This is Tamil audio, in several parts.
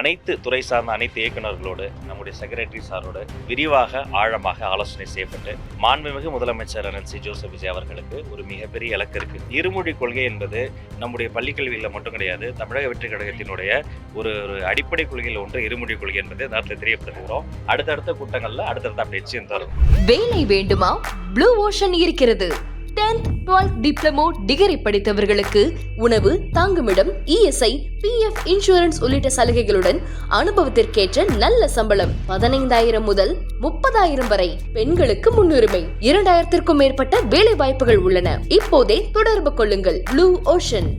அனைத்து துறை சார்ந்த அனைத்து இயக்குநர்களோடு நம்முடைய செக்ரட்டரி சாரோடு விரிவாக ஆழமாக ஆலோசனை செய்யப்பட்டு மாண்புமிகு முதலமைச்சர் சி ஜோசப் விஜய் அவர்களுக்கு ஒரு மிகப்பெரிய இலக்கு இருக்கு. இருமொழி கொள்கை என்பது நம்முடைய பள்ளிக்கல்வியில் மட்டும் கிடையாது, தமிழக வெற்றி கழகத்தினுடைய ஒரு அடிப்படை கொள்கையில் ஒன்று இருமொழி கொள்கை என்பதை நேரத்தில் தெரியப்படுத்துகிறோம். அடுத்தடுத்த கூட்டங்களில் அடுத்தடுத்த அப்டேட்ஸ் தரும். வேலை வேண்டுமா? ப்ளூ ஓஷன் இருக்கிறது. 10th 12th டிப்ளமோ டிகிரி படித்தவர்களுக்கு உணவு, தங்குமிடம், இஎஸ்ஐ, PF இன்சூரன்ஸ் உள்ளிட்ட சலுகைகளுடன் அனுபவத்திற்கேற்ற நல்ல சம்பளம் 15,000 முதல் 30,000 வரை. பெண்களுக்கு முன்னுரிமை. 2,000க்கும் மேற்பட்ட வேலை வாய்ப்புகள் உள்ளன. இப்போதே தொடர்பு கொள்ளுங்கள். Blue ocean.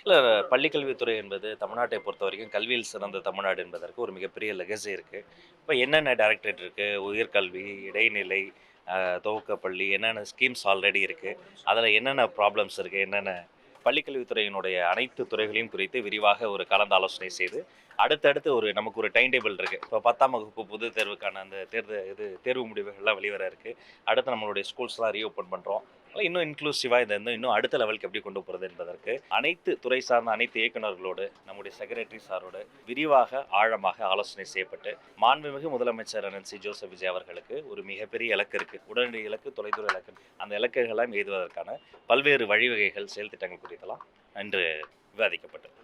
இல்லை, பள்ளிக்கல்வித்துறை என்பது தமிழ்நாட்டை பொறுத்த வரைக்கும் கல்வியில் சிறந்த தமிழ்நாடு என்பதற்கு ஒரு மிகப்பெரிய லெகசி இருக்குது. இப்போ என்னென்ன டைரக்டரேட் இருக்குது, உயர்கல்வி, இடைநிலை, துவக்கப்பள்ளி, என்னென்ன ஸ்கீம்ஸ் ஆல்ரெடி இருக்குது, அதில் என்னென்ன ப்ராப்ளம்ஸ் இருக்குது, என்னென்ன பள்ளிக்கல்வித்துறையினுடைய அனைத்து துறைகளையும் குறித்து விரிவாக ஒரு கலந்து ஆலோசனை செய்து அடுத்தடுத்து நமக்கு ஒரு டைம் டேபிள் இருக்குது. இப்போ 10ஆம் வகுப்பு பொது தேர்வுக்கான அந்த தேர்வு முடிவுகள்லாம் வெளிவர இருக்குது. அடுத்து நம்மளுடைய ஸ்கூல்ஸ்லாம் ரீஓப்பன் பண்ணுறோம். இன்னும் இன்க்ளூசிவாக இன்னும் அடுத்த லெவலுக்கு எப்படி கொண்டு போகிறது என்பதற்கு அனைத்து துறை சார்ந்த அனைத்து இயக்குநர்களோடு நம்முடைய செக்ரட்டரி சாரோடு விரிவாக ஆழமாக ஆலோசனை செய்யப்பட்டு மாண்புமிகு முதலமைச்சர் சி ஜோசப் விஜய் அவர்களுக்கு ஒரு மிகப்பெரிய இலக்கு இருக்குது. உடனடி இலக்கு, தொலைதூர இலக்கு. அந்த இலக்குகளாம் எய்துவதற்கான பல்வேறு வழிவகைகள், செயல் திட்டங்கள் குறித்தெல்லாம் இன்று விவாதிக்கப்பட்டது.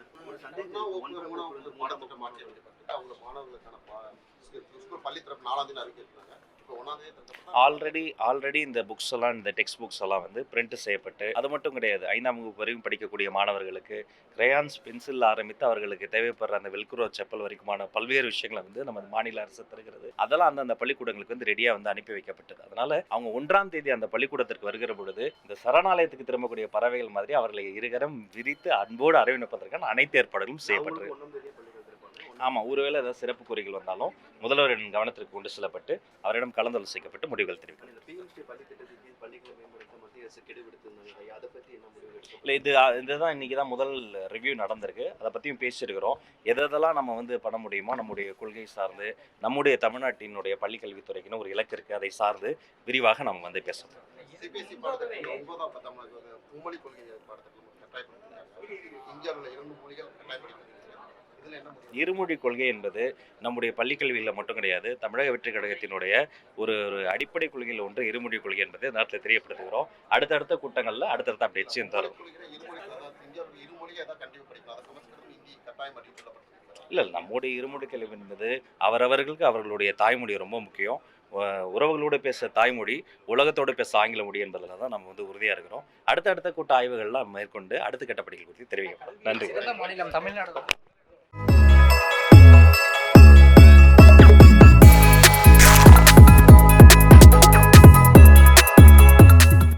ஆல்ரெடி இந்த புக்ஸ் எல்லாம், இந்த டெக்ஸ்ட் புக்ஸ் எல்லாம் பிரிண்ட் செய்யப்பட்டு, அது மட்டும் கிடையாது, 5ஆம் வகுப்பு வரைக்கும் படிக்கக்கூடிய மாணவர்களுக்கு கிரையான்ஸ், பென்சில் ஆரம்பித்து அவர்களுக்கு தேவைப்படுற அந்த வெல்க்ரோ செப்பல் வரைக்குமான பல்வேறு விஷயங்களை நம்ம மாநில அரசு தருகிறது. அதெல்லாம் அந்தந்த பள்ளிக்கூடங்களுக்கு ரெடியாக அனுப்பி வைக்கப்பட்டது. அதனால அவங்க 1ஆம் தேதி அந்த பள்ளிக்கூடத்திற்கு வருகிற பொழுது இந்த சரணாலயத்துக்கு திரும்பக்கூடிய பறவைகள் மாதிரி அவர்களை இருகரம் விரித்து அன்போடு அரவணைப்பதற்கான அனைத்து ஏற்பாடுகளும் செய்யப்பட்டிருக்கு. ஆமாம், ஒருவேளை ஏதாவது சிறப்பு குறைகள் வந்தாலும் முதல்வரின் கவனத்திற்கு கொண்டு செல்லப்பட்டு அவரிடம் கலந்தாலோசிக்கப்பட்டு முடிவுகள் தெரிவிக்கும். இல்லை, இதுதான் இன்றைக்கி தான் முதல் ரிவ்யூ நடந்திருக்கு. அதை பற்றியும் பேசியிருக்கிறோம். எதெல்லாம் நம்ம பண்ண முடியுமோ நம்முடைய கொள்கை சார்ந்து, நம்முடைய தமிழ்நாட்டினுடைய பள்ளிக்கல்வித்துறைக்குன்னு ஒரு இலக்கு இருக்குது, அதை சார்ந்து விரிவாக நம்ம பேசணும். இருமொழி கொள்கை என்பது நம்முடைய பள்ளிக்கல்வியில் மட்டும் கிடையாது, தமிழக வெற்றி கழகத்தினுடைய ஒரு அடிப்படை கொள்கையில் ஒன்று இருமொழி கொள்கை என்பதை நேரத்தில் தெரியப்படுத்துகிறோம். அடுத்தடுத்த கூட்டங்களில் அடுத்தடுத்த அப்டேட்ஸையும் தரும். இல்லை, நம்முடைய இருமொழி கல்வி என்பது அவரவர்களுக்கு அவர்களுடைய தாய்மொழி ரொம்ப முக்கியம். உறவுகளோடு பேச தாய்மொழி, உலகத்தோடு பேச ஆங்கில மொழி என்பதில் தான் நம்ம உறுதியாக இருக்கிறோம். அடுத்தடுத்த கூட்ட ஆய்வுகள்லாம் மேற்கொண்டு அடுத்த கட்ட படிகள் குறித்து தெரிவிக்கப்படும். நன்றி. மாநிலம் தமிழ்நாடு.